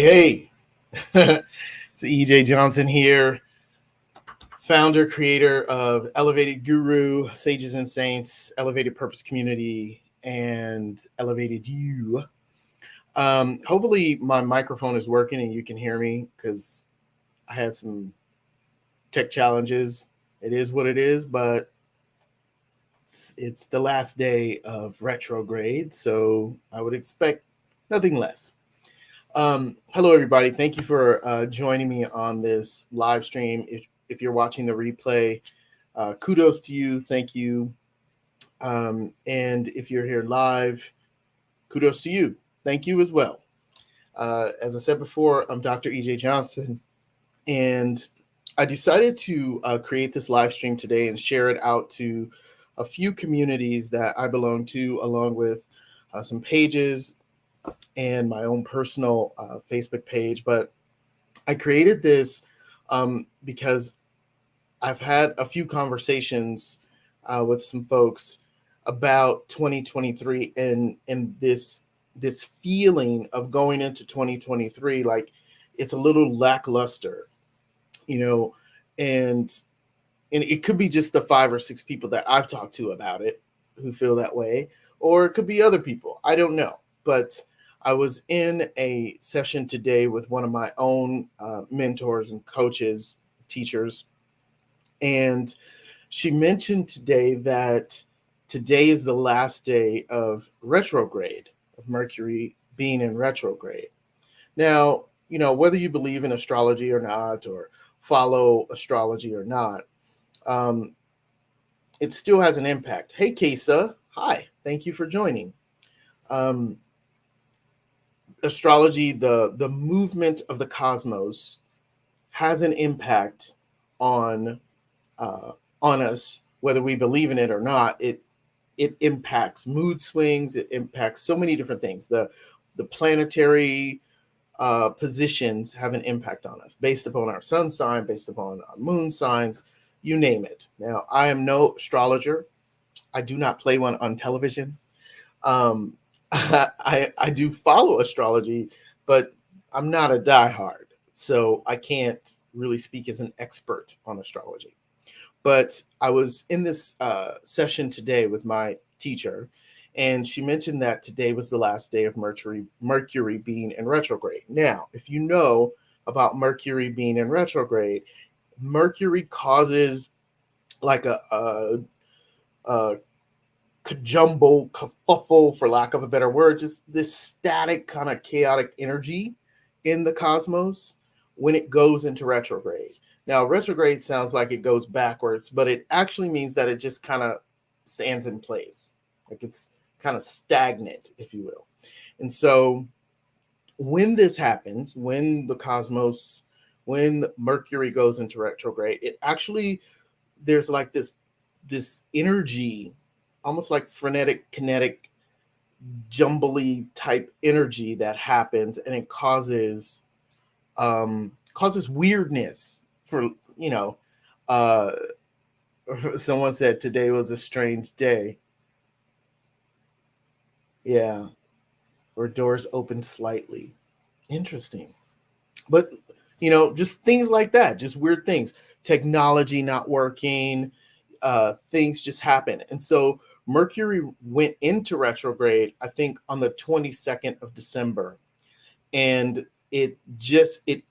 Hey, it's EJ Johnson here, founder, creator of Elevated Guru, Sages and Saints, Elevated Purpose Community, and Elevated You. Hopefully, my microphone is working and you can hear me because I had some tech challenges. It is what it is, but it's the last day of retrograde, so I would expect nothing less. Hello, everybody. Thank you for joining me on this live stream. If you're watching the replay, kudos to you. Thank you. And if you're here live, kudos to you. Thank you as well. As I said before, I'm Dr. EJ Johnson, and I decided to create this live stream today and share it out to a few communities that I belong to, along with some pages and my own personal Facebook page. But I created this because I've had a few conversations with some folks about 2023 and this feeling of going into 2023 like it's a little lackluster, you know, and it could be just the 5 or 6 people that I've talked to about it who feel that way, or it could be other people. I don't know, but I was in a session today with one of my own mentors and coaches, teachers, and she mentioned today that today is the last day of retrograde, of Mercury being in retrograde. Now, whether you believe in astrology or not, or follow astrology or not, it still has an impact. Hey, Kesa. Hi. Thank you for joining. Astrology, the movement of the cosmos, has an impact on us, whether we believe in it or not. It impacts mood swings. It impacts so many different things. The planetary positions have an impact on us based upon our sun sign, based upon our moon signs, you name it. Now, I am no astrologer. I do not play one on television. I do follow astrology, but I'm not a diehard, so I can't really speak as an expert on astrology. But I was in this session today with my teacher, and she mentioned that today was the last day of Mercury being in retrograde. Now, if you know about Mercury being in retrograde, Mercury causes like a kajumble, kerfuffle, for lack of a better word, just this static kind of chaotic energy in the cosmos when it goes into retrograde. Now, retrograde sounds like it goes backwards, but it actually means that it just kind of stands in place. Like it's kind of stagnant, if you will. And so when this happens, when Mercury goes into retrograde, it actually, there's like this energy, almost like frenetic, kinetic, jumbly type energy that happens, and it causes weirdness for, someone said today was a strange day. Yeah. Or doors opened slightly. Interesting. But, just things like that, just weird things. Technology not working, things just happen. And so Mercury went into retrograde, I think, on the 22nd of December. And it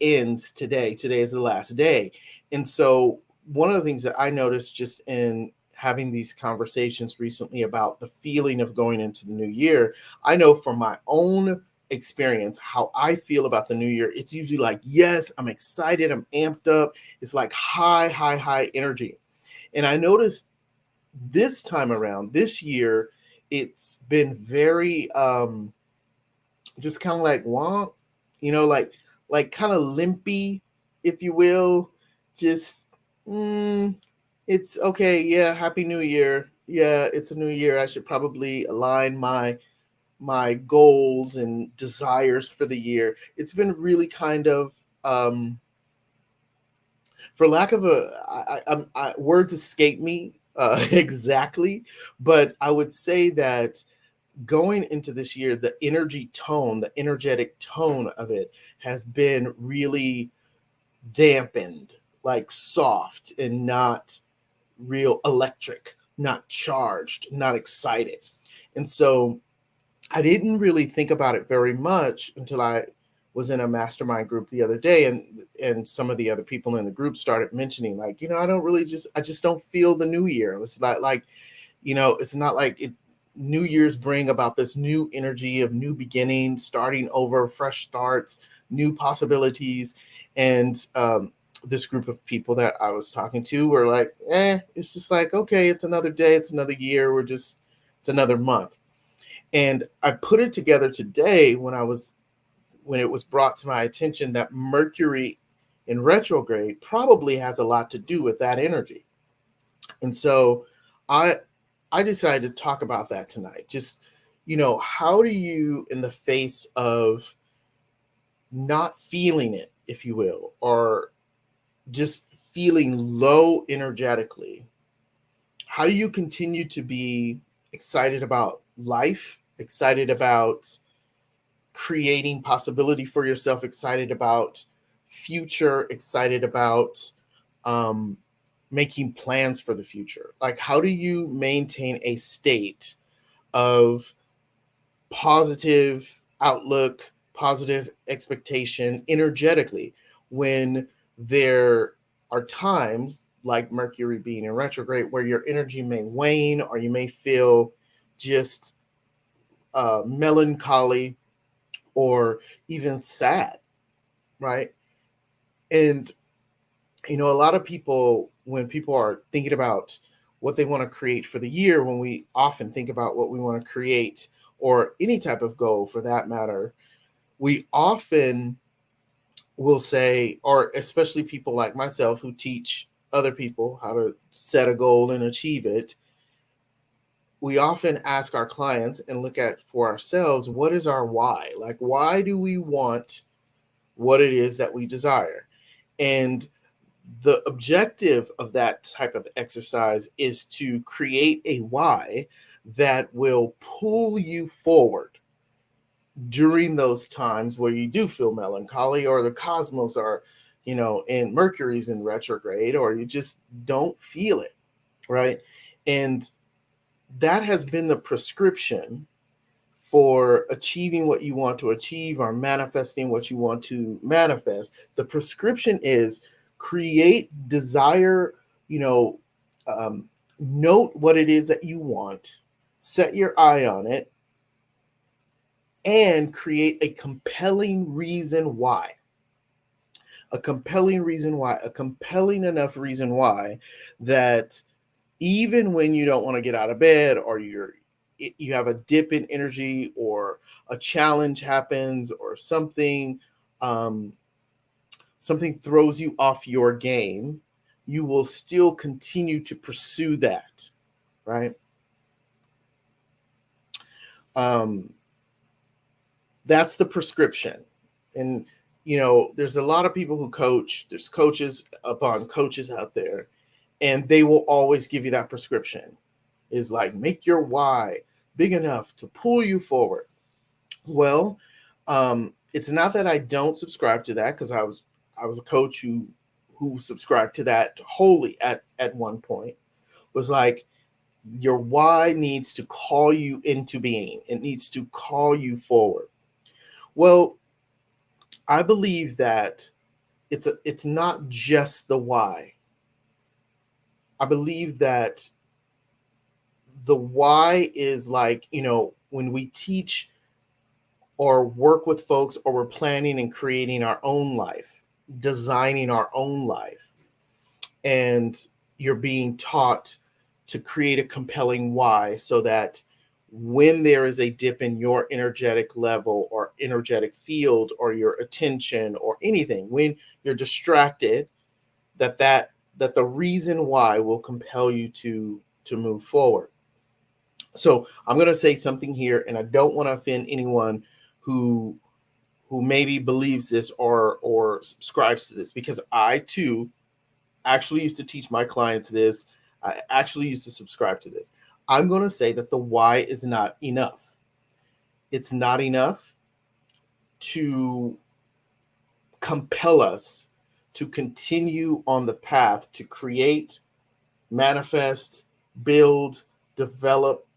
ends today. Today is the last day. And so one of the things that I noticed just in having these conversations recently about the feeling of going into the new year, I know from my own experience how I feel about the new year. It's usually like, yes, I'm excited, I'm amped up. It's like high energy. And I noticed this time around, this year, it's been very just kind of like wonk, like kind of limpy, if you will. Just it's okay. Yeah, happy new year. Yeah, it's a new year. I should probably align my goals and desires for the year. It's been really kind of for lack of words escape me exactly, but I would say that going into this year, the energy tone, the energetic tone of it has been really dampened, like soft and not real electric, not charged, not excited. And so I didn't really think about it very much until I was in a mastermind group the other day, and some of the other people in the group started mentioning, like, I just don't feel the new year. It was like, it's not like it. New Year's bring about this new energy of new beginnings, starting over, fresh starts, new possibilities. And this group of people that I was talking to were like, it's just like, okay, it's another day, it's another year, it's another month. And I put it together today when it was brought to my attention that Mercury in retrograde probably has a lot to do with that energy. And so I I decided to talk about that tonight. Just, how do you, in the face of not feeling it, if you will, or just feeling low energetically, how do you continue to be excited about life, excited about creating possibility for yourself, excited about future, excited about um, making plans for the future? Like, how do you maintain a state of positive outlook, positive expectation energetically when there are times like Mercury being in retrograde where your energy may wane, or you may feel just melancholy or even sad, right? And a lot of people, when people are thinking about what they want to create for the year, when we often think about what we want to create, or any type of goal for that matter, we often will say, or especially people like myself who teach other people how to set a goal and achieve it, we often ask our clients and look at for ourselves, what is our why? Like, why do we want what it is that we desire? And the objective of that type of exercise is to create a why that will pull you forward during those times where you do feel melancholy, or the cosmos are, and Mercury's in retrograde, or you just don't feel it, right? And that has been the prescription for achieving what you want to achieve, or manifesting what you want to manifest. The prescription is create desire, you know, note what it is that you want, set your eye on it, and create a compelling reason why. A compelling reason why, a compelling enough reason why that even when you don't want to get out of bed, or you have a dip in energy, or a challenge happens, or um, something throws you off your game, you will still continue to pursue that, right? Um, that's the prescription. And there's a lot of people who coach. There's coaches upon coaches out there, and they will always give you that prescription. Is like, make your why big enough to pull you forward. Well, it's not that I don't subscribe to that, because I was a coach who subscribed to that wholly at one point. Was like, your why needs to call you into being. It needs to call you forward. Well, I believe that it's not just the why. I believe that the why is like, when we teach or work with folks, or we're planning and creating our own life, designing our own life, and you're being taught to create a compelling why, so that when there is a dip in your energetic level, or energetic field, or your attention, or anything, when you're distracted, that the reason why will compel you to move forward. So I'm going to say something here, and I don't want to offend anyone who maybe believes this, or subscribes to this, because I too actually used to teach my clients this. I actually used to subscribe to this. I'm going to say that the why is not enough. it's not enough to compel us to continue on the path to create, manifest, build, develop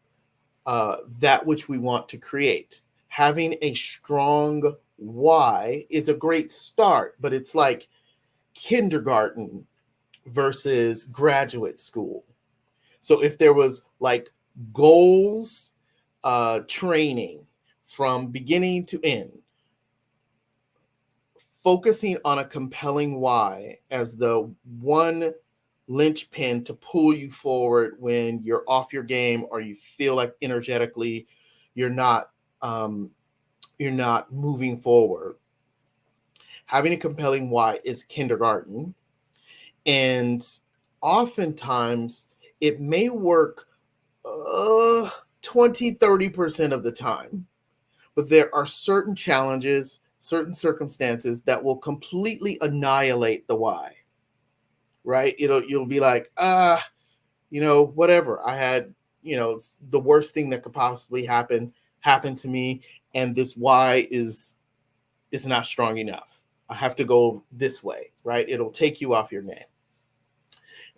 that which we want to create. Having a strong why is a great start, but it's like kindergarten versus graduate school. So if there was like goals training from beginning to end, focusing on a compelling why as the one linchpin to pull you forward when you're off your game or you feel like energetically you're not um, you're not moving forward. Having a compelling why is kindergarten, and oftentimes it may work 20-30% of the time, but there are certain challenges, certain circumstances that will completely annihilate the why, right? You'll be like, whatever. I had, the worst thing that could possibly happen to me, and this why is not strong enough. I have to go this way, right? It'll take you off your game.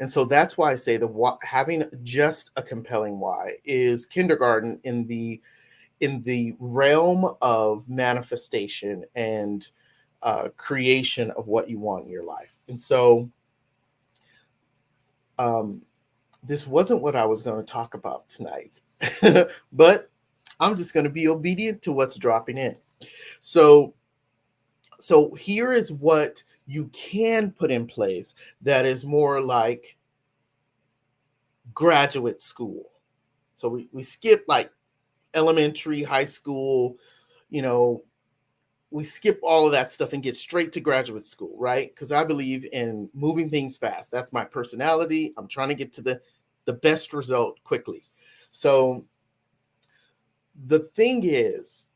And so that's why I say having just a compelling why is kindergarten in the realm of manifestation and creation of what you want in your life. And so this wasn't what I was going to talk about tonight, but I'm just going to be obedient to what's dropping in. So here is what you can put in place that is more like graduate school. So we skip like elementary, high school, we skip all of that stuff and get straight to graduate school, right? Because I believe in moving things fast. That's my personality. I'm trying to get to the best result quickly. So the thing is,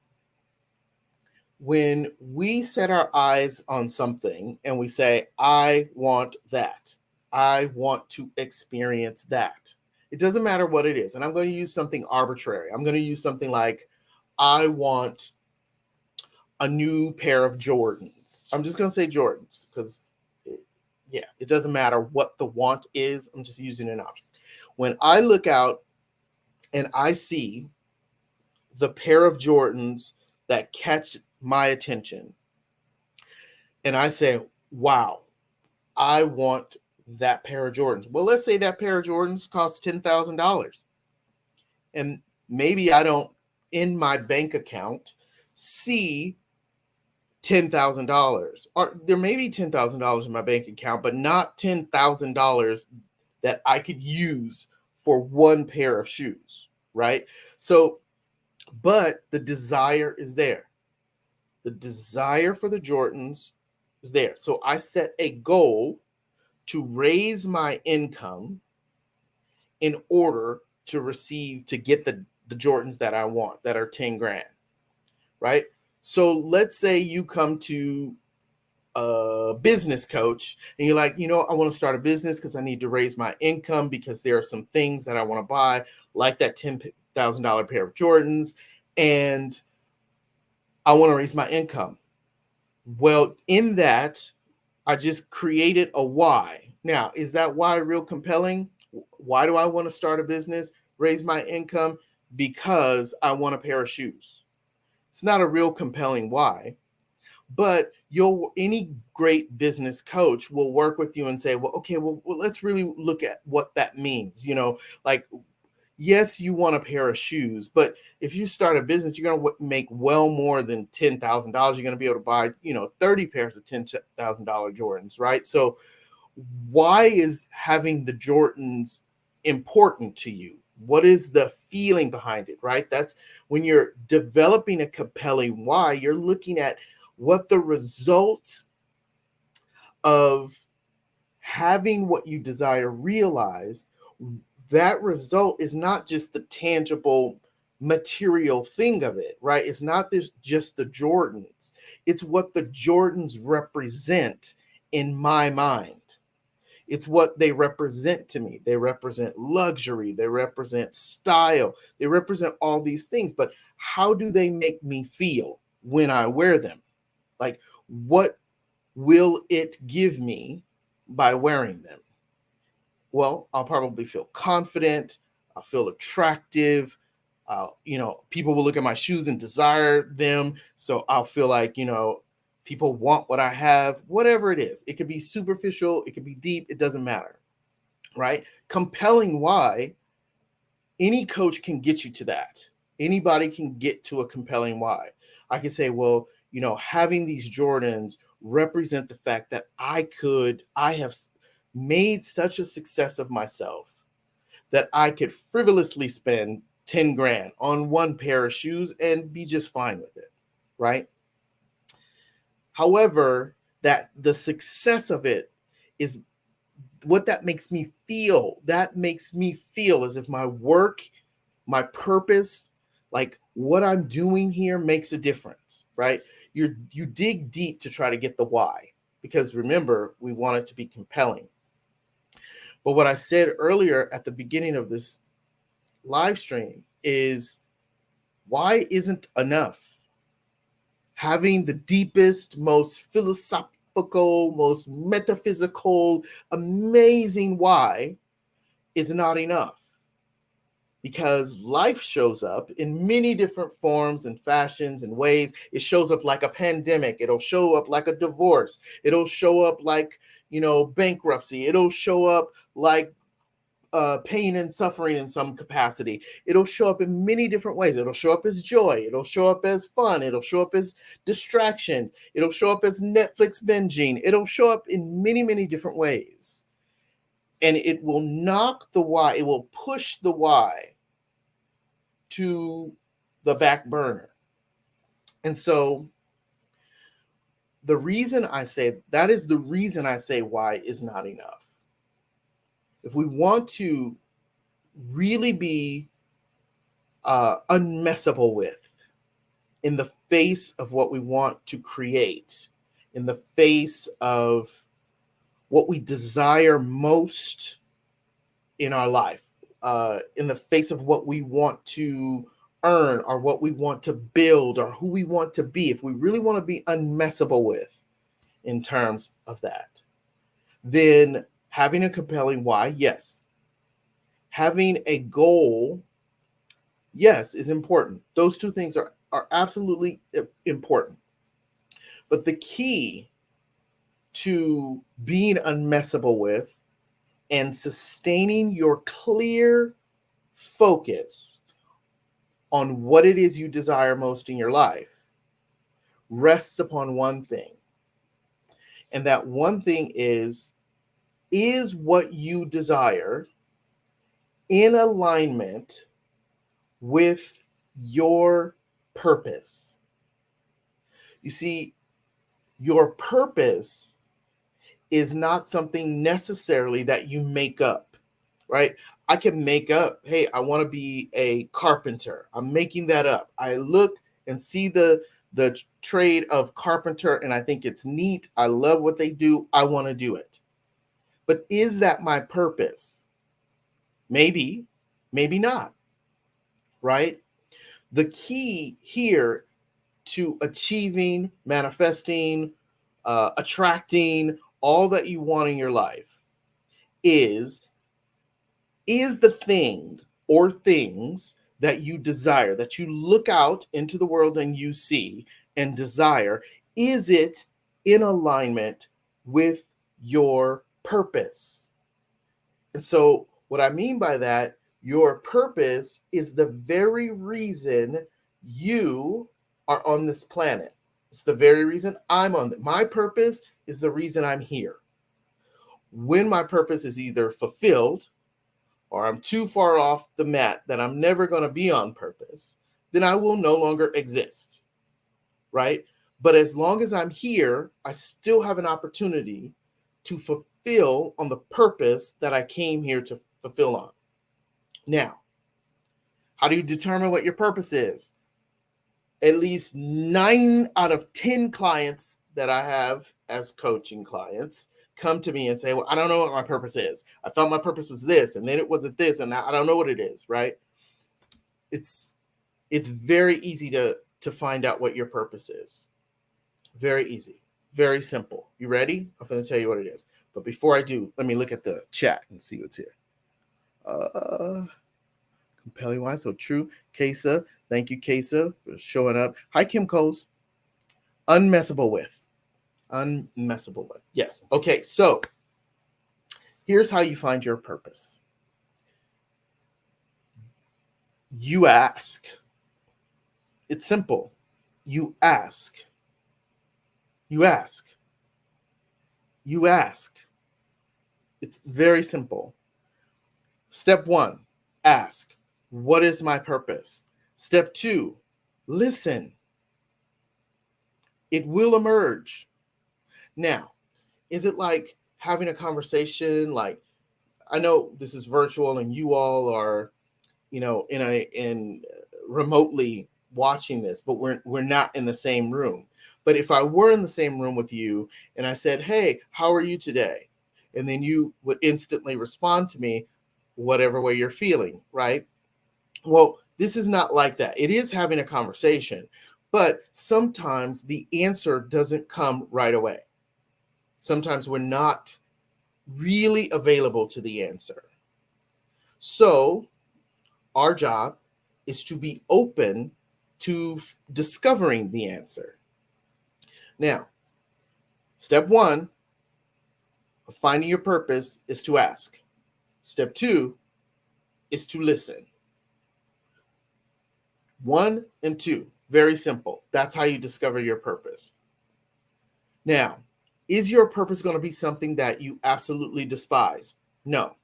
when we set our eyes on something and we say, I want that, I want to experience that, it doesn't matter what it is. And I'm going to use something arbitrary. I'm going to use something like, I want a new pair of Jordans. I'm just going to say Jordans because, it doesn't matter what the want is. I'm just using an option. When I look out and I see the pair of Jordans that catch my attention, and I say, wow, I want that pair of Jordans. Well, let's say that pair of Jordans costs $10,000. And maybe I don't, in my bank account, see $10,000. Or there may be $10,000 in my bank account, but not $10,000 that I could use for one pair of shoes, right? So, but the desire is there. The desire for the Jordans is there. So I set a goal to raise my income in order to get the Jordans that I want, that are 10 grand, right? So let's say you come to a business coach and you're like, I want to start a business because I need to raise my income because there are some things that I want to buy, like that $10,000 pair of Jordans, and I want to raise my income. Well, in that, I just created a why. Now, is that why real compelling? Why do I want to start a business, raise my income? Because I want a pair of shoes. It's not a real compelling why, but any great business coach will work with you and say, well, okay, well, let's really look at what that means. Like, yes, you want a pair of shoes, but if you start a business, you're going to make well more than $10,000. You're going to be able to buy, 30 pairs of $10,000 Jordans, right? So why is having the Jordans important to you? What is the feeling behind it, right? That's when you're developing a compelling why, you're looking at what the results of having what you desire realized. That result is not just the tangible material thing of it, right? It's not just the Jordans. It's what the Jordans represent in my mind. It's what they represent to me. They represent luxury. They represent style. They represent all these things. But how do they make me feel when I wear them? Like, what will it give me by wearing them? Well, I'll probably feel confident. I'll feel attractive. People will look at my shoes and desire them. So I'll feel like, people want what I have, whatever it is. It could be superficial, it could be deep, it doesn't matter, right? Compelling why, any coach can get you to that. Anybody can get to a compelling why. I can say, well, having these Jordans represent the fact that I have made such a success of myself that I could frivolously spend 10 grand on one pair of shoes and be just fine with it, right? However, that the success of it is what that makes me feel. That makes me feel as if my work, my purpose, like what I'm doing here makes a difference, right? You dig deep to try to get the why, because remember, we want it to be compelling. But what I said earlier at the beginning of this live stream is, why isn't enough? Having the deepest, most philosophical, most metaphysical, amazing why is not enough, because life shows up in many different forms and fashions and ways. It shows up like a pandemic. It'll show up like a divorce. It'll show up like, bankruptcy. It'll show up like pain and suffering in some capacity. It'll show up in many different ways. It'll show up as joy. It'll show up as fun. It'll show up as distraction. It'll show up as Netflix binging. It'll show up in many, many different ways. And it will knock the why. It will push the why to the back burner. And so the reason I say why is not enough. If we want to really be unmessable with, in the face of what we want to create, in the face of what we desire most in our life, in the face of what we want to earn or what we want to build or who we want to be, if we really want to be unmessable with in terms of that, then having a compelling why, yes. Having a goal, yes, is important. Those two things are absolutely important. But the key to being unmessable with and sustaining your clear focus on what it is you desire most in your life rests upon one thing. And that one thing is what you desire in alignment with your purpose? You see, your purpose is not something necessarily that you make up, right? I can make up, hey, I want to be a carpenter. I'm making that up. I look and see the trade of carpenter and I think it's neat. I love what they do. I want to do it. But is that my purpose? Maybe, maybe not, right? The key here to achieving, manifesting, attracting all that you want in your life is the thing or things that you desire, that you look out into the world and you see and desire, is it in alignment with your purpose? And so what I mean by that, your purpose is the very reason you are on this planet. It's the very reason I'm on it. My purpose is the reason I'm here. When my purpose is either fulfilled or I'm too far off the mat that I'm never going to be on purpose, then I will no longer exist, right? But as long as I'm here, I still have an opportunity to fulfill on the purpose that I came here to fulfill on. Now, how do you determine what your purpose is? At least 9 out of 10 clients that I have as coaching clients come to me and say, well, I don't know what my purpose is. I thought my purpose was this, and then it wasn't this, and I don't know what it is, right? It's It's very easy to find out what your purpose is. Very easy, very simple. You ready? I'm going to tell you what it is. But before I do, let me look at the chat and see what's here. Compelling why so true. Kesa, thank you, Kesa, for showing up. Hi, Kim Coles. Unmessable with. Unmessable with. Yes. Okay, so here's how you find your purpose. You ask. It's simple. You ask. You ask. You ask. It's very simple. Step 1, ask. What is my purpose? Step 2, listen. It will emerge. Now, is it like having a conversation? Like, I know this is virtual and you all are, in remotely watching this, but we're not in the same room. But if I were in the same room with you and I said, "Hey, how are you today?" and then you would instantly respond to me whatever way you're feeling, right? Well, this is not like that. It is having a conversation, but sometimes the answer doesn't come right away. Sometimes we're not really available to the answer. So our job is to be open to discovering the answer. Now, step 1 of finding your purpose is to ask. Step 2 is to listen. 1 and 2, very simple. That's how you discover your purpose. Now, is your purpose going to be something that you absolutely despise? No.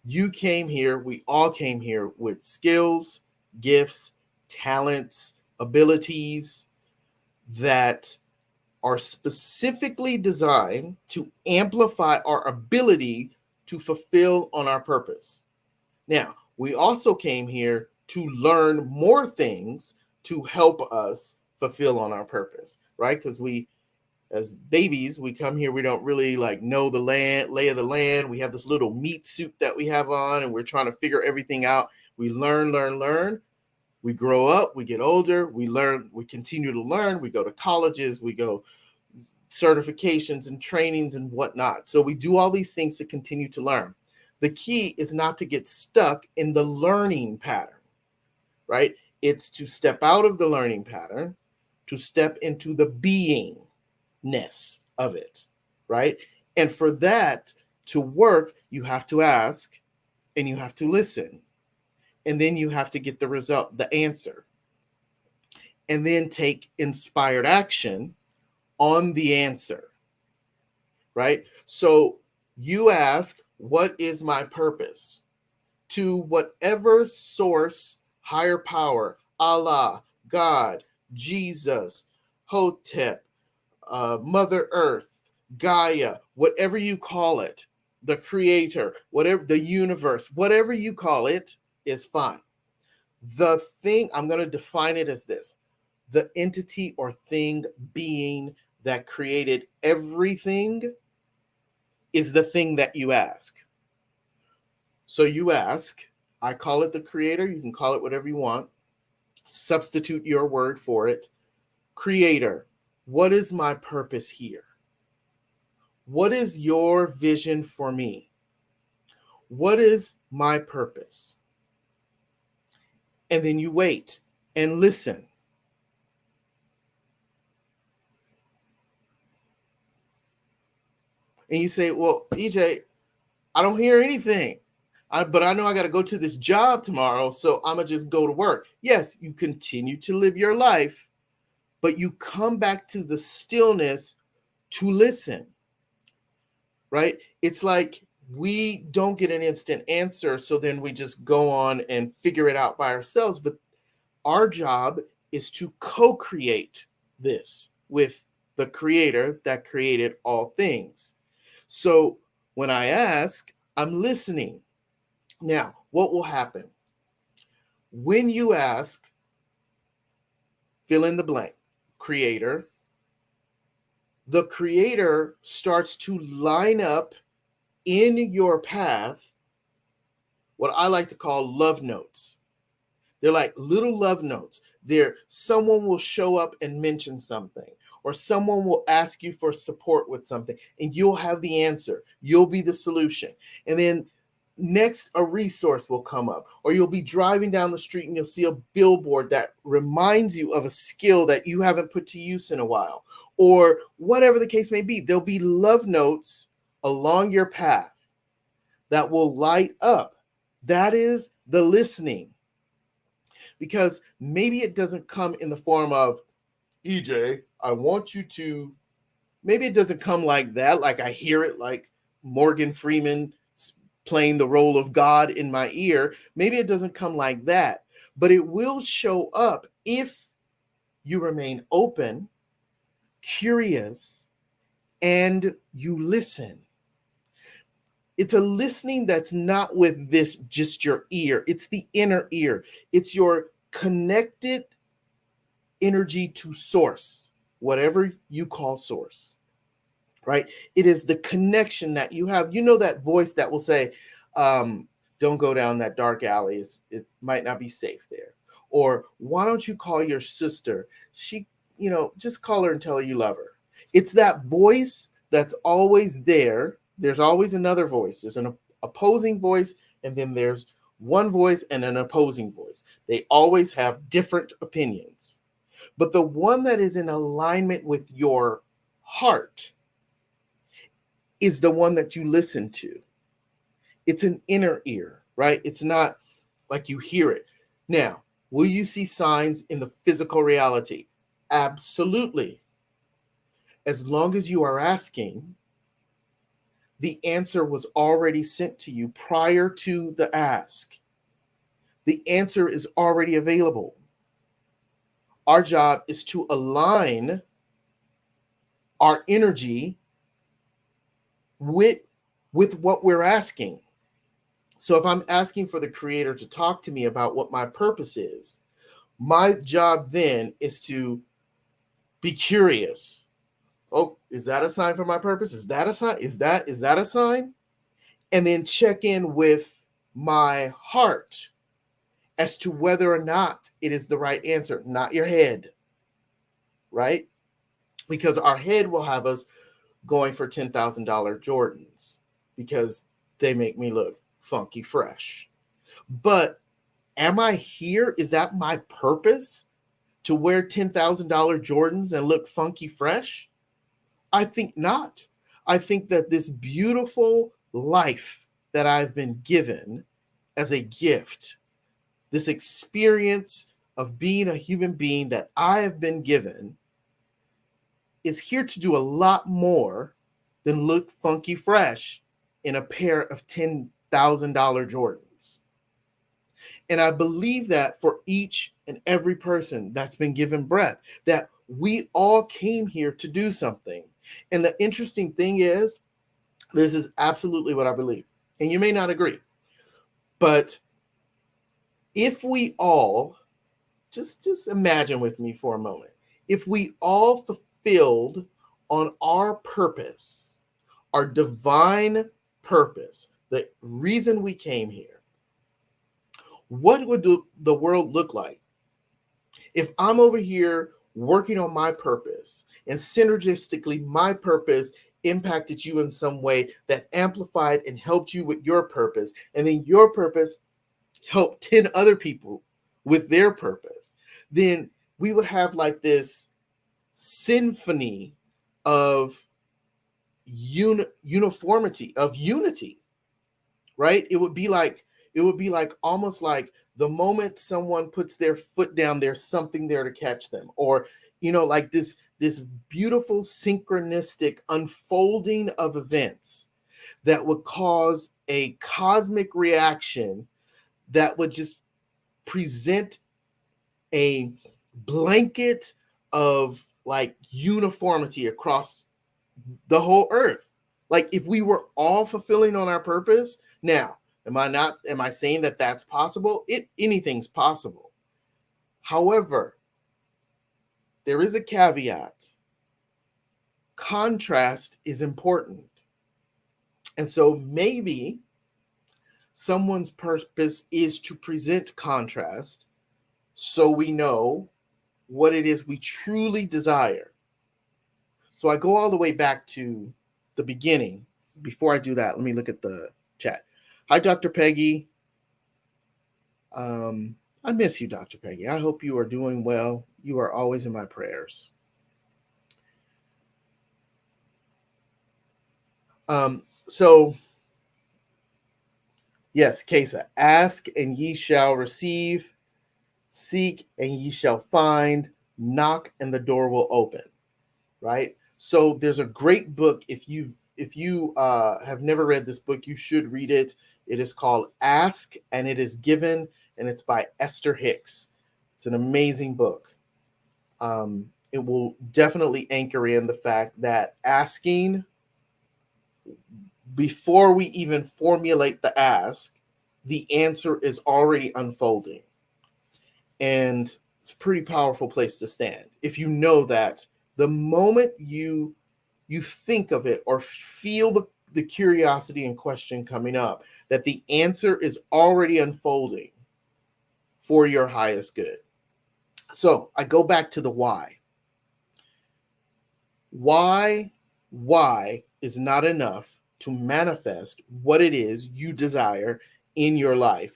You came here, we all came here with skills, gifts, talents, abilities that are specifically designed to amplify our ability to fulfill on our purpose. Now, we also came here to learn more things to help us fulfill on our purpose, right? Because we, as babies, we come here, we don't really know the lay of the land. We have this little meat suit that we have on, and we're trying to figure everything out. We learn. We grow up, we get older, we learn, we continue to learn, we go to colleges, we go certifications and trainings and whatnot. So we do all these things to continue to learn. The key is not to get stuck in the learning pattern, right? It's to step out of the learning pattern, to step into the beingness of it, right? And for that to work, you have to ask and you have to listen. And then you have to get the result, the answer. And then take inspired action on the answer, right? So you ask, what is my purpose? To whatever source, higher power, Allah, God, Jesus, Hotep, Mother Earth, Gaia, whatever you call it, the creator, whatever, the universe, whatever you call it is fine. The thing, I'm going to define it as this: the entity or thing, being that created everything is the thing that you ask. So you ask, I call it the creator, you can call it whatever you want, substitute your word for it. Creator, what is my purpose here? What is your vision for me? What is my purpose? And then you wait and listen. And you say, well, EJ, I don't hear anything. But I know I got to go to this job tomorrow, so I'm going to just go to work. Yes, you continue to live your life, but you come back to the stillness to listen, right? It's like we don't get an instant answer, so then we just go on and figure it out by ourselves. But our job is to co-create this with the creator that created all things. So when I ask, I'm listening. Now, what will happen? When you ask, fill in the blank, creator, the creator starts to line up in your path what I like to call love notes. They're like little love notes. Someone will show up and mention something, or someone will ask you for support with something, and you'll have the answer. You'll be the solution. And then next, a resource will come up, or you'll be driving down the street and you'll see a billboard that reminds you of a skill that you haven't put to use in a while, or whatever the case may be. There'll be love notes along your path that will light up. That is the listening. Because maybe it doesn't come in the form of, EJ, I want you to, maybe it doesn't come like that, like I hear it like Morgan Freeman playing the role of God in my ear. Maybe it doesn't come like that, but it will show up if you remain open, curious, and you listen. It's a listening that's not with this just your ear. It's the inner ear. It's your connected energy to source, whatever you call source, right? It is the connection that you have. You know, that voice that will say, don't go down that dark alley. It might not be safe there. Or why don't you call your sister? She, just call her and tell her you love her. It's that voice that's always there. There's always another voice. There's an opposing voice, and then there's one voice and an opposing voice. They always have different opinions. But the one that is in alignment with your heart is the one that you listen to. It's an inner ear, right? It's not like you hear it. Now, will you see signs in the physical reality? Absolutely. As long as you are asking, the answer was already sent to you prior to the ask. The answer is already available. Our job is to align our energy with what we're asking. So if I'm asking for the Creator to talk to me about what my purpose is, my job then is to be curious. Oh, is that a sign for my purpose? Is that a sign? Is that a sign? And then check in with my heart as to whether or not it is the right answer, not your head, right? Because our head will have us going for $10,000 Jordans because they make me look funky fresh. But am I here? Is that my purpose, to wear $10,000 Jordans and look funky fresh? I think not. I think that this beautiful life that I've been given as a gift, this experience of being a human being that I have been given, is here to do a lot more than look funky fresh in a pair of $10,000 Jordans. And I believe that for each and every person that's been given breath, that we all came here to do something. And the interesting thing is, this is absolutely what I believe. And you may not agree, but if we all, just imagine with me for a moment, if we all fulfilled on our purpose, our divine purpose, the reason we came here, what would the world look like? If I'm over here working on my purpose, and synergistically my purpose impacted you in some way that amplified and helped you with your purpose, and then your purpose helped 10 other people with their purpose, then we would have like this symphony of uniformity, of unity, right? It would be like almost like the moment someone puts their foot down, there's something there to catch them, or like this beautiful synchronistic unfolding of events that would cause a cosmic reaction that would just present a blanket of like uniformity across the whole earth. Like if we were all fulfilling on our purpose. Now, am I saying that that's possible? Anything's possible. However, there is a caveat. Contrast is important. And so maybe someone's purpose is to present contrast, so we know what it is we truly desire. So I go all the way back to the beginning. Before I do that, let me look at the chat. Hi, Dr. Peggy. I miss you, Dr. Peggy. I hope you are doing well. You are always in my prayers. So yes, Kesa, ask and ye shall receive, seek and ye shall find, knock and the door will open. Right? So there's a great book. If you have never read this book, you should read it. It is called Ask and It Is Given, and it's by Esther Hicks. It's an amazing book. It will definitely anchor in the fact that asking before we even formulate the ask, the answer is already unfolding. And it's a pretty powerful place to stand. If you know that the moment you think of it or feel the curiosity and question coming up, that the answer is already unfolding for your highest good. So I go back to the why. Why is not enough to manifest what it is you desire in your life,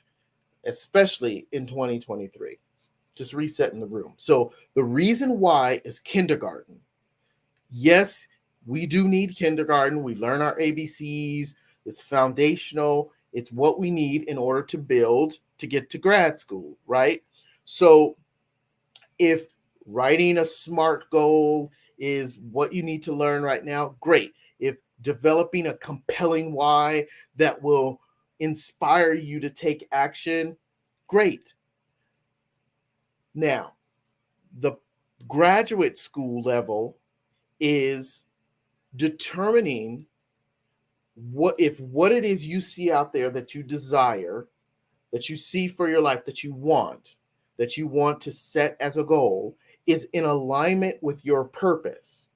especially in 2023. Just resetting the room. So the reason why is kindergarten. Yes, we do need kindergarten. We learn our ABCs. It's foundational. It's what we need in order to build to get to grad school, right? So if writing a SMART goal is what you need to learn right now, great. If developing a compelling why that will inspire you to take action, great. Now, the graduate school level is determining what it is you see out there that you desire, that you see for your life, that you want to set as a goal, is in alignment with your purpose,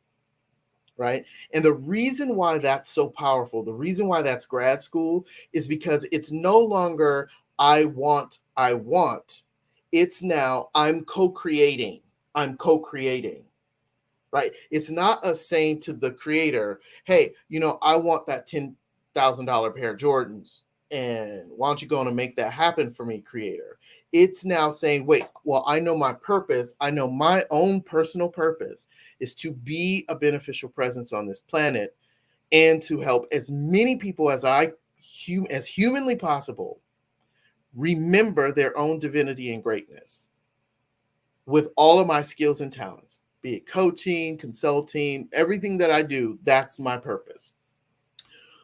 right? And the reason why that's so powerful, the reason why that's grad school, is because it's no longer I want. It's now I'm co-creating. Right? It's not us saying to the creator, hey, I want that $10,000 pair of Jordans. And why don't you go and make that happen for me, creator? It's now saying, wait, well, I know my purpose. I know my own personal purpose is to be a beneficial presence on this planet and to help as many people as as humanly possible remember their own divinity and greatness with all of my skills and talents, be it coaching, consulting, everything that I do, that's my purpose.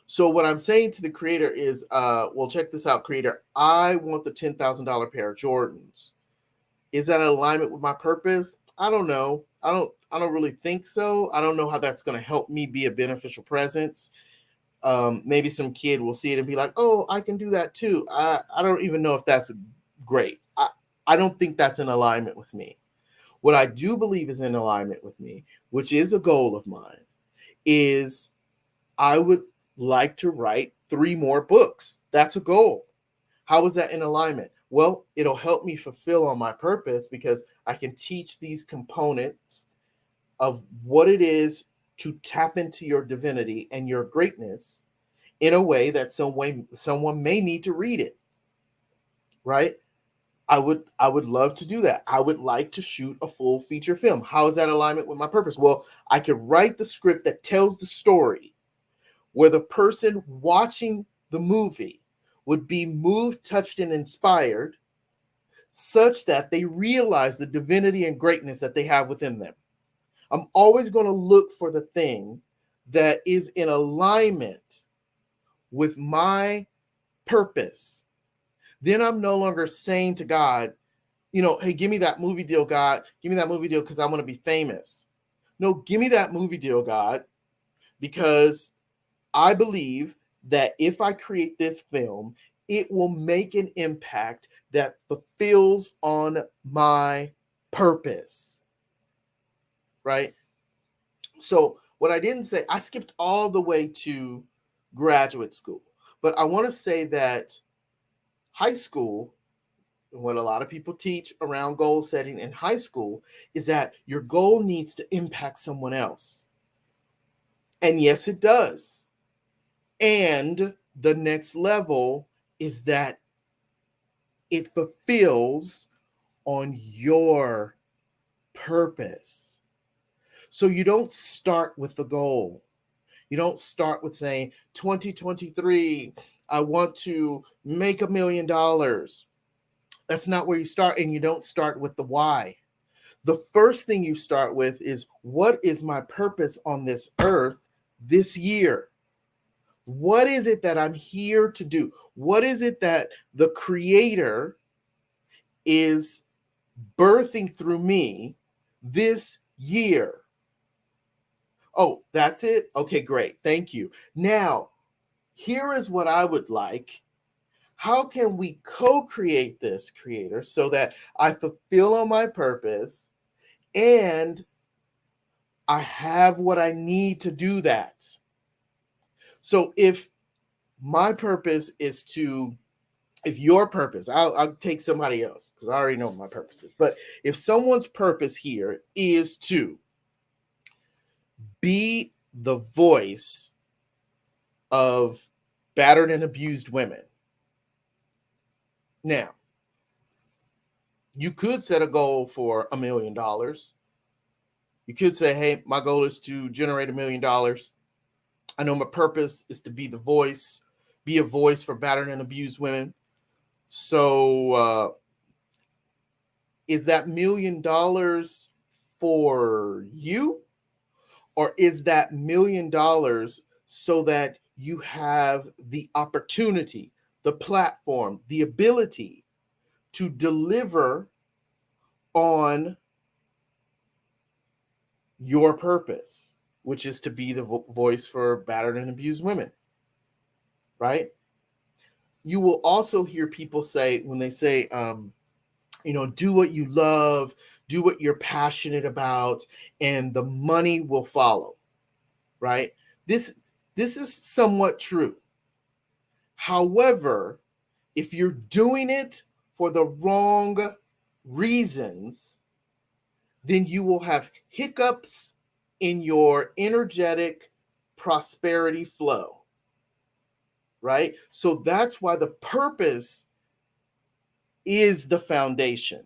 So what I'm saying to the creator is, well, check this out, creator. I want the $10,000 pair of Jordans. Is that in alignment with my purpose? I don't know. I don't really think so. I don't know how that's going to help me be a beneficial presence. Maybe some kid will see it and be like, oh, I can do that too. I don't even know if that's great. I don't think that's in alignment with me. What I do believe is in alignment with me, which is a goal of mine, is I would like to write 3 more books. That's a goal. How is that in alignment? Well, it'll help me fulfill on my purpose because I can teach these components of what it is to tap into your divinity and your greatness in a way that someone may need to read it, right? I would love to do that. I would like to shoot a full feature film. How is that alignment with my purpose? Well, I could write the script that tells the story where the person watching the movie would be moved, touched, and inspired such that they realize the divinity and greatness that they have within them. I'm always going to look for the thing that is in alignment with my purpose. Then I'm no longer saying to God, hey, give me that movie deal, God. Give me that movie deal because I want to be famous. No, give me that movie deal, God, because I believe that if I create this film, it will make an impact that fulfills on my purpose, right? So what I didn't say, I skipped all the way to graduate school, but I want to say that high school, what a lot of people teach around goal setting in high school is that your goal needs to impact someone else. And yes, it does. And the next level is that it fulfills on your purpose. So you don't start with the goal. You don't start with saying 2023, I want to make $1 million. That's not where you start. And you don't start with the why. The first thing you start with is, what is my purpose on this earth this year? What is it that I'm here to do? What is it that the creator is birthing through me this year? Oh, that's it? Okay, great. Thank you. Now, here is what I would like. How can we co-create this, creator, so that I fulfill on my purpose and I have what I need to do that? So if my purpose is to, if your purpose, I'll take somebody else because I already know what my purpose is. But if someone's purpose here is to be the voice of battered and abused women. Now, you could set a goal for $1 million. You could say, hey, my goal is to generate $1 million. I know my purpose is to be the voice, be a voice for battered and abused women. So is that $1 million for you? Or is that $1 million so that you have the opportunity, the platform, the ability to deliver on your purpose, which is to be the voice for battered and abused women, right? You will also hear people say, when they say, do what you love, do what you're passionate about, and the money will follow, right? This is somewhat true. However, if you're doing it for the wrong reasons, then you will have hiccups in your energetic prosperity flow, right? So that's why the purpose is the foundation,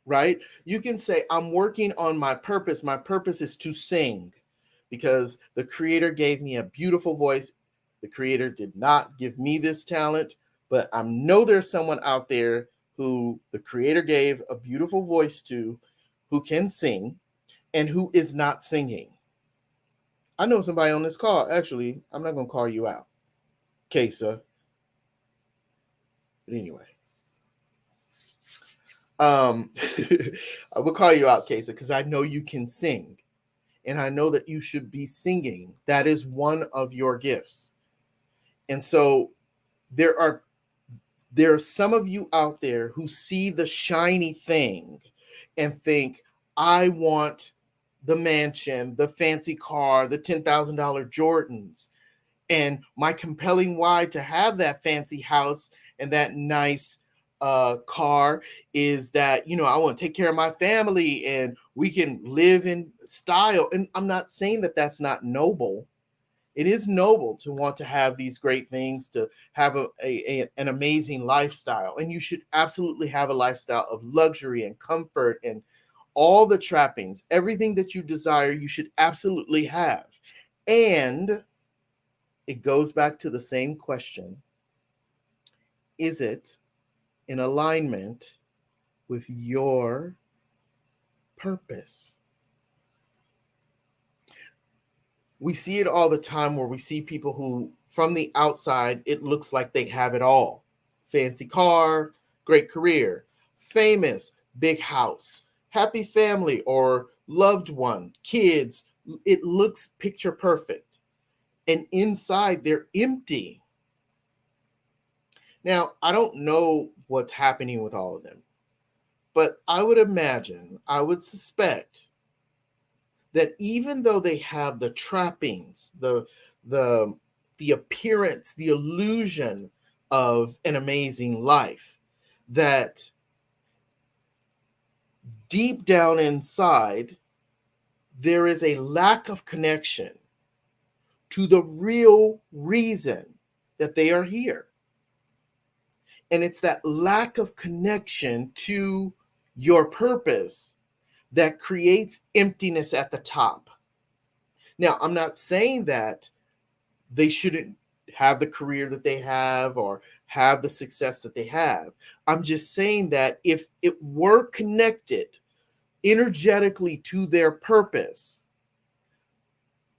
right? You can say, I'm working on my purpose. My purpose is to sing because the creator gave me a beautiful voice. The creator did not give me this talent, but I know there's someone out there who the creator gave a beautiful voice to, who can sing and who is not singing. I know somebody on this call. Actually, I'm not going to call you out, Kesa. But anyway, I will call you out, Kesa, because I know you can sing. And I know that you should be singing. That is one of your gifts. And so there are some of you out there who see the shiny thing and think, I want the mansion, the fancy car, the $10,000 Jordans. And my compelling why to have that fancy house and that nice car is that, I want to take care of my family and we can live in style. And I'm not saying that that's not noble. It is noble to want to have these great things, to have an amazing lifestyle. And you should absolutely have a lifestyle of luxury and comfort and all the trappings. Everything that you desire, you should absolutely have. And it goes back to the same question. Is it in alignment with your purpose? We see it all the time where we see people who, from the outside, it looks like they have it all. Fancy car, great career, famous, big house, happy family or loved one, kids. It looks picture perfect. And inside, they're empty. Now, I don't know what's happening with all of them, but I would imagine, I would suspect that even though they have the trappings, the appearance, the illusion of an amazing life, that deep down inside, there is a lack of connection to the real reason that they are here. And it's that lack of connection to your purpose that creates emptiness at the top. Now, I'm not saying that they shouldn't have the career that they have or have the success that they have. I'm just saying that if it were connected energetically to their purpose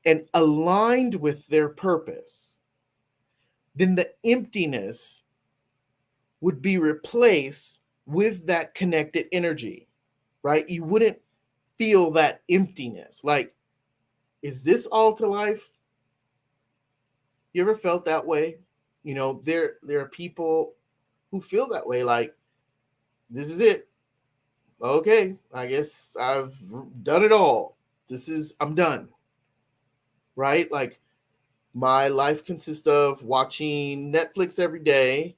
and aligned with their purpose, then the emptiness would be replaced with that connected energy, right? You wouldn't feel that emptiness. Like, is this all to life? You ever felt that way? You know, there are people who feel that way, like, this is it. Okay, I guess I've done it all. I'm done. Right? Like, my life consists of watching Netflix every day,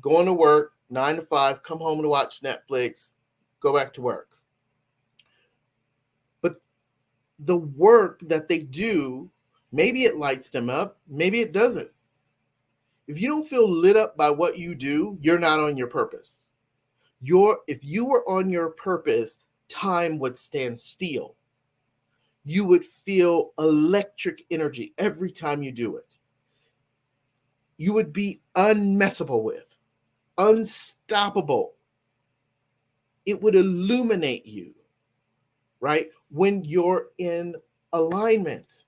going to work 9 to 5, come home to watch Netflix, go back to work. But the work that they do, maybe it lights them up, maybe it doesn't. If you don't feel lit up by what you do, you're not on your purpose. If you were on your purpose, time would stand still. You would feel electric energy every time you do it. You would be unmessable with, unstoppable. It would illuminate you, right? When you're in alignment,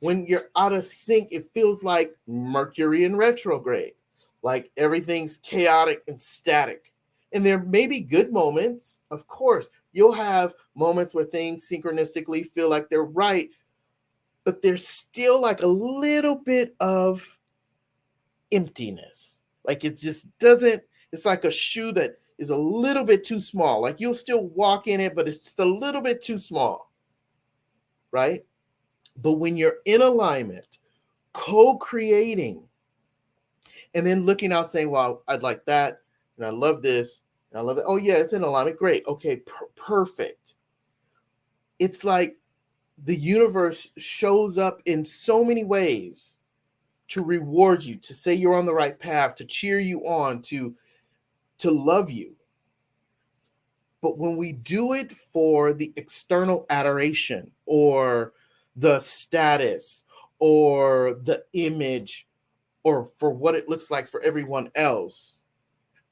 when you're out of sync, it feels like Mercury in retrograde, like everything's chaotic and static. And there may be good moments, of course. You'll have moments where things synchronistically feel like they're right, but there's still like a little bit of emptiness. Like, it just doesn't, it's like a shoe that is a little bit too small. Like, you'll still walk in it, but it's just a little bit too small, right? But when you're in alignment, co-creating, and then looking out saying, well, I'd like that, and I love this, and I love it. Oh yeah, it's in alignment. Great. Okay, perfect. It's like the universe shows up in so many ways to reward you, to say you're on the right path, to cheer you on, to love you. But when we do it for the external adoration or the status or the image or for what it looks like for everyone else,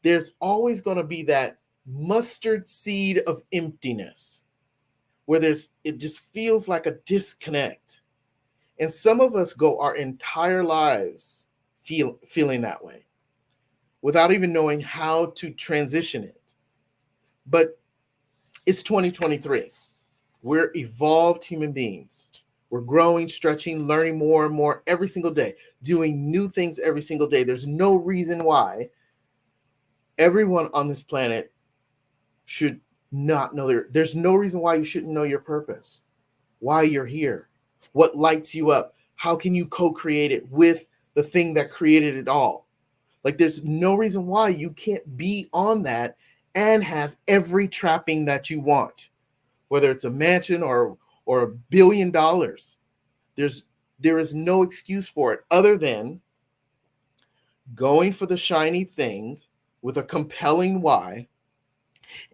there's always going to be that mustard seed of emptiness where it just feels like a disconnect. And some of us go our entire lives feeling that way without even knowing how to transition it. But it's 2023. We're evolved human beings. We're growing, stretching, learning more and more every single day, doing new things every single day. There's no reason why everyone on this planet should not know there's no reason why you shouldn't know your purpose, why you're here, what lights you up, how can you co-create it with the thing that created it all. Like, there's no reason why you can't be on that and have every trapping that you want, whether it's a mansion or $1 billion. There is no excuse for it other than going for the shiny thing with a compelling why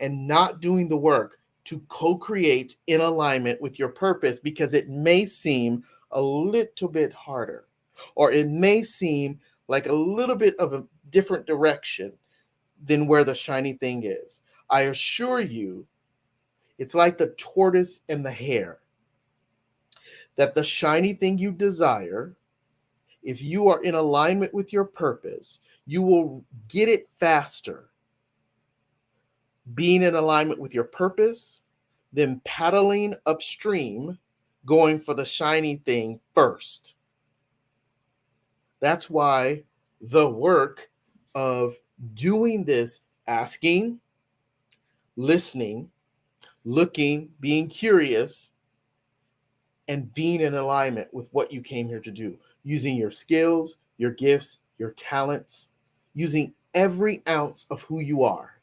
and not doing the work to co-create in alignment with your purpose, because it may seem a little bit harder, or it may seem like a little bit of a different direction than where the shiny thing is. I assure you, it's like the tortoise and the hare, that the shiny thing you desire, if you are in alignment with your purpose, you will get it faster being in alignment with your purpose than paddling upstream, going for the shiny thing first. That's why the work of doing this, asking, listening, looking, being curious, and being in alignment with what you came here to do, using your skills, your gifts, your talents, using every ounce of who you are,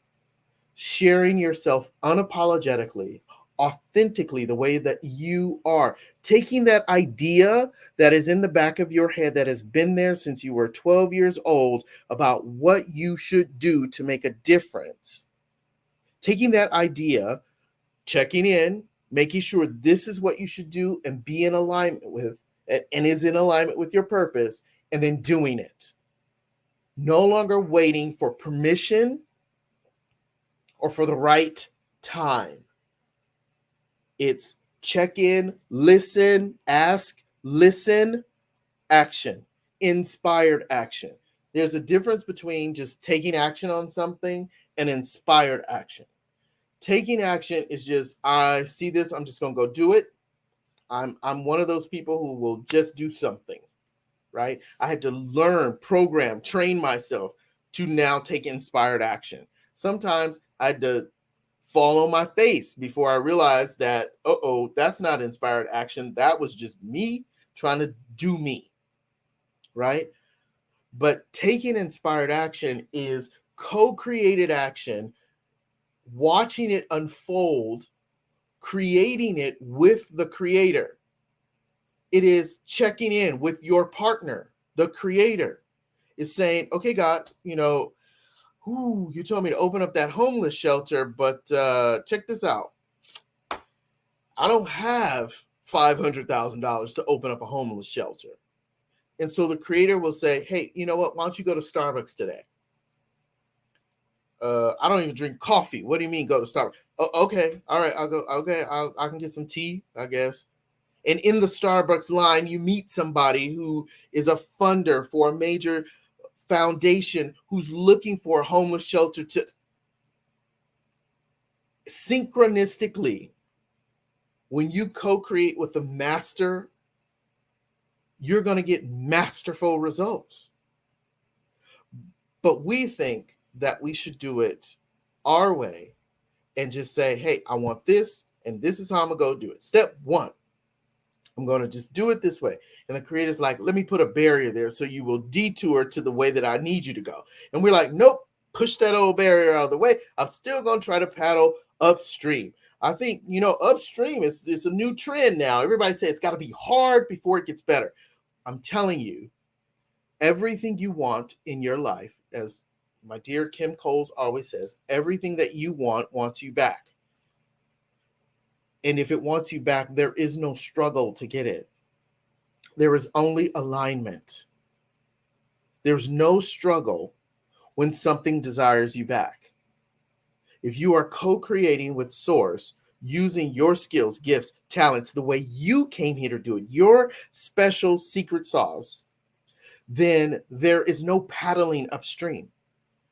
sharing yourself unapologetically, authentically, the way that you are, taking that idea that is in the back of your head that has been there since you were 12 years old about what you should do to make a difference, taking that idea, checking in, making sure this is what you should do and be in alignment with, and is in alignment with your purpose, and then doing it. No longer waiting for permission or for the right time. It's check in, listen, ask, listen, action, inspired action. There's a difference between just taking action on something and inspired action. Taking action is just, I see this, I'm just going to go do it. I'm one of those people who will just do something, right? I had to learn, program, train myself to now take inspired action. Sometimes I had to fall on my face before I realized that, that's not inspired action. That was just me trying to do me, right? But taking inspired action is co-created action, watching it unfold, creating it with the creator. It is checking in with your partner, the creator. It's saying, okay, God, you told me to open up that homeless shelter, but check this out. I don't have $500,000 to open up a homeless shelter. And so the creator will say, hey, you know what? Why don't you go to Starbucks today? I don't even drink coffee. What do you mean go to Starbucks? Oh, okay. All right. I'll go. Okay. I can get some tea, I guess. And in the Starbucks line, you meet somebody who is a funder for a major foundation who's looking for a homeless shelter to synchronistically. When you co-create with the master, you're going to get masterful results. But we think that we should do it our way and just say, hey, I want this, and this is how I'm going to go do it. Step one, I'm going to just do it this way. And the creator's like, let me put a barrier there so you will detour to the way that I need you to go. And we're like, nope, push that old barrier out of the way. I'm still going to try to paddle upstream. I think, upstream is a new trend now. Everybody says it's got to be hard before it gets better. I'm telling you, everything you want in your life, as my dear Kim Coles always says, everything that you want wants you back. And if it wants you back, there is no struggle to get it. There is only alignment. There's no struggle when something desires you back. If you are co-creating with Source, using your skills, gifts, talents, the way you came here to do it, your special secret sauce, then there is no paddling upstream.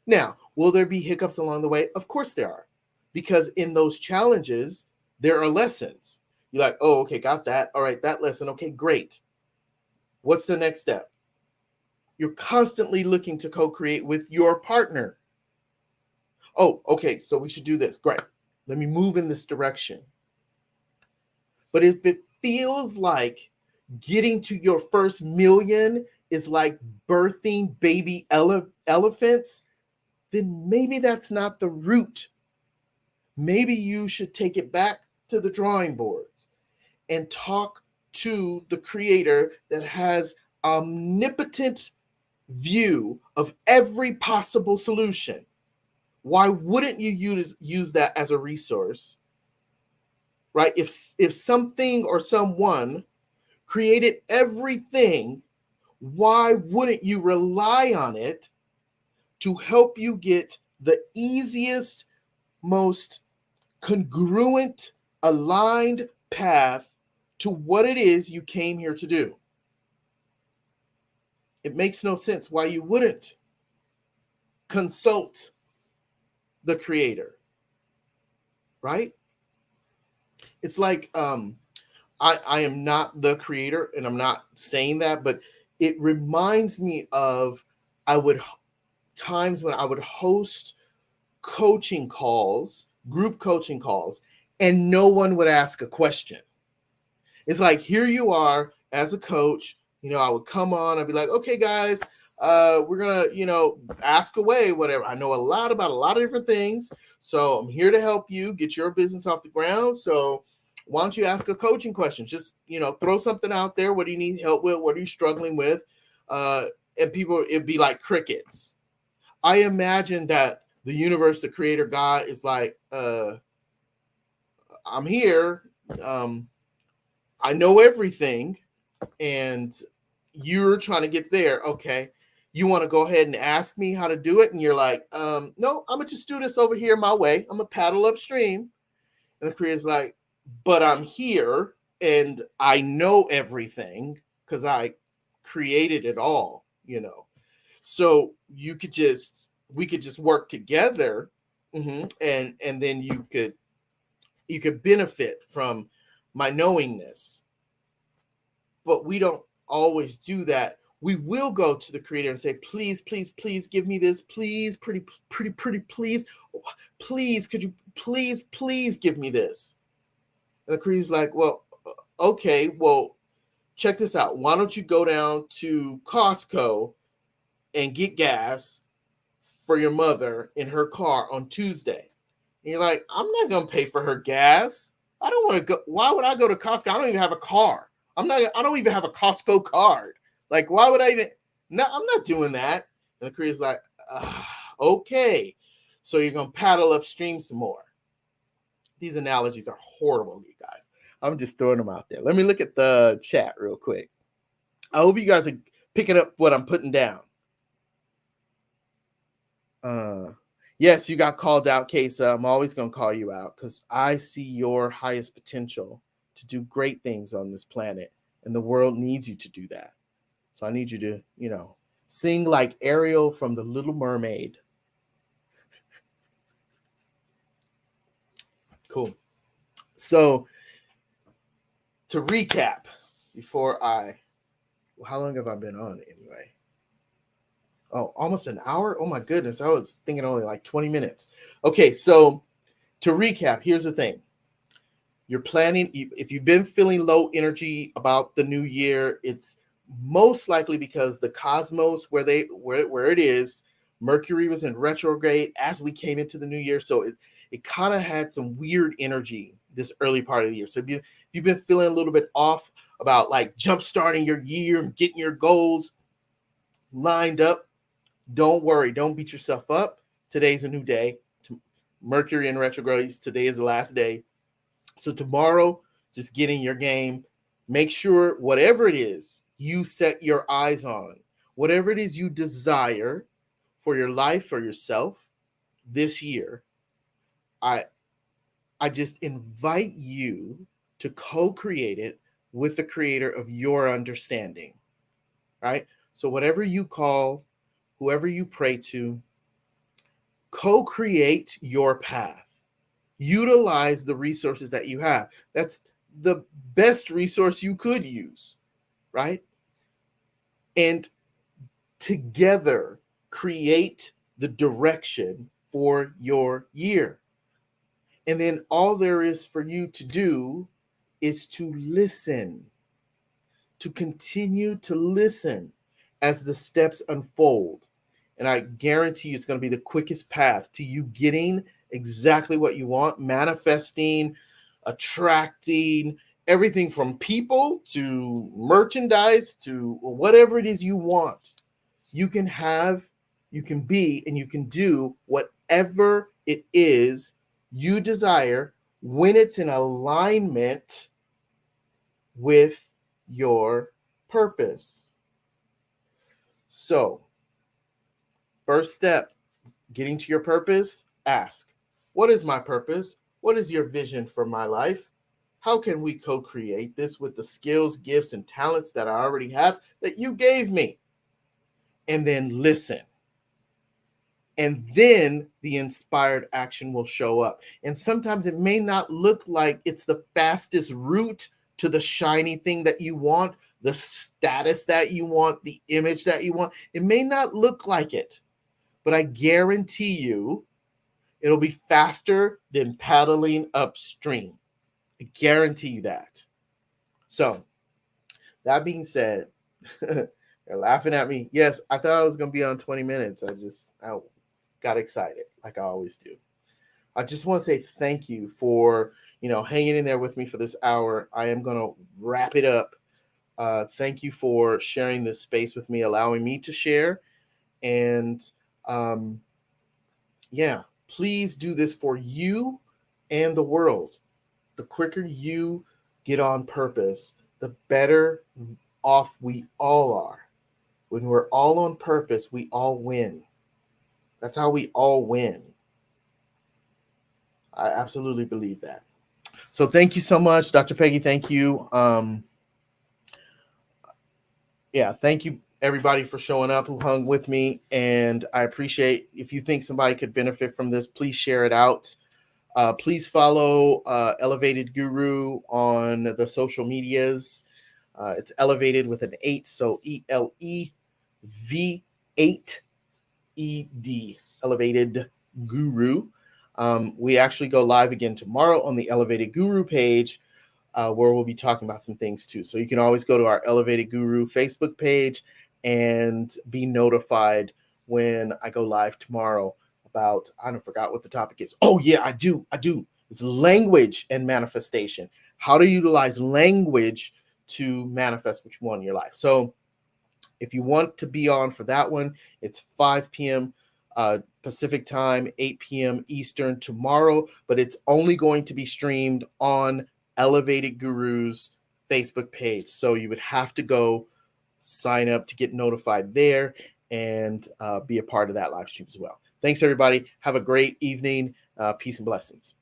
Now, will there be hiccups along the way? Of course there are. Because in those challenges, there are lessons. You're like, oh, okay, got that. All right, that lesson. Okay, great. What's the next step? You're constantly looking to co-create with your partner. Oh, okay, so we should do this. Great. Let me move in this direction. But if it feels like getting to your first million is like birthing baby elephants, then maybe that's not the route. Maybe you should take it back to the drawing boards and talk to the creator that has omnipotent view of every possible solution. Why wouldn't you use that as a resource, right? If something or someone created everything, why wouldn't you rely on it to help you get the easiest, most congruent, aligned path to what it is you came here to do? It makes no sense why you wouldn't consult the creator, right? It's like I am not the creator, and I'm not saying that, but it reminds me of times when I would host coaching calls, group coaching calls, and no one would ask a question. It's like, here you are as a coach, I would come on, I'd be like, okay, guys, We're gonna, ask away, whatever. I know a lot about a lot of different things, so I'm here to help you get your business off the ground. So why don't you ask a coaching question? Just throw something out there. What do you need help with? What are you struggling with? And people, it'd be like crickets. I imagine that the universe, the creator God, is like, I'm here. I know everything, and you're trying to get there. Okay. You want to go ahead and ask me how to do it? And you're like, no, I'm going to just do this over here my way. I'm going to paddle upstream. And the creator's like, but I'm here and I know everything because I created it all. So we could just work together, and then you could benefit from my knowingness. But we don't always do that. We will go to the creator and say, please, please, please give me this. Please, pretty, please. Please, could you please give me this? And the creator's like, well, okay, well, check this out. Why don't you go down to Costco and get gas for your mother in her car on Tuesday? And you're like, I'm not going to pay for her gas. I don't want to go. Why would I go to Costco? I don't even have a car. I don't even have a Costco card. Like, why would I even? No, I'm not doing that. And the creator's like, okay. So you're going to paddle upstream some more. These analogies are horrible, you guys. I'm just throwing them out there. Let me look at the chat real quick. I hope you guys are picking up what I'm putting down. Yes, you got called out, Kesa. I'm always going to call you out because I see your highest potential to do great things on this planet, and the world needs you to do that. So I need you to, sing like Ariel from The Little Mermaid. Cool. So to recap, how long have I been on anyway? Oh, almost an hour? Oh my goodness. I was thinking only like 20 minutes. Okay, so to recap, here's the thing. You're planning, if you've been feeling low energy about the new year, it's most likely because the cosmos where it is, Mercury was in retrograde as we came into the new year. So it kind of had some weird energy this early part of the year. So if you've been feeling a little bit off about like jump starting your year and getting your goals lined up, don't worry. Don't beat yourself up. Today's a new day. Mercury in retrograde. Today is the last day. So tomorrow, just get in your game. Make sure whatever it is you set your eyes on, whatever it is you desire for your life, for yourself this year, I just invite you to co-create it with the creator of your understanding, right? So whatever you call, whoever you pray to, co-create your path. Utilize the resources that you have. That's the best resource you could use, right? And together create the direction for your year. And then all there is for you to do is to listen, to continue to listen as the steps unfold. And I guarantee you it's going to be the quickest path to you getting exactly what you want, manifesting, attracting everything from people to merchandise to whatever it is you want. You can be, and you can do whatever it is you desire when it's in alignment with your purpose. So, first step, getting to your purpose, ask, what is my purpose? What is your vision for my life? How can we co-create this with the skills, gifts, and talents that I already have that you gave me? And then listen. And then the inspired action will show up. And sometimes it may not look like it's the fastest route to the shiny thing that you want, the status that you want, the image that you want. It may not look like it, but I guarantee you it'll be faster than paddling upstream. I guarantee you that. So that being said, They're laughing at me. Yes, I thought I was going to be on 20 minutes. I got excited like I always do. I just want to say thank you for, hanging in there with me for this hour. I am going to wrap it up. Thank you for sharing this space with me, allowing me to share. And um, yeah, please do this for you and the world. The quicker you get on purpose, the better off we all are. When we're all on purpose, we all win. That's how we all win. I absolutely believe that. So thank you so much, Dr. Peggy. Thank you. Thank you everybody for showing up who hung with me. And I appreciate, if you think somebody could benefit from this, please share it out. Please follow Elevated Guru on the social medias. It's Elevated with an 8, so ELEV8ED, Elevated Guru. We actually go live again tomorrow on the Elevated Guru page, where we'll be talking about some things too. So you can always go to our Elevated Guru Facebook page and be notified when I go live tomorrow about, I don't forgot what the topic is. Oh yeah, I do. It's language and manifestation. How to utilize language to manifest what you want in your life. So if you want to be on for that one, it's 5 p.m. Pacific time, 8 p.m. Eastern tomorrow, but it's only going to be streamed on Elevated Guru's Facebook page. So you would have to go sign up to get notified there and be a part of that live stream as well. Thanks, everybody. Have a great evening. Peace and blessings.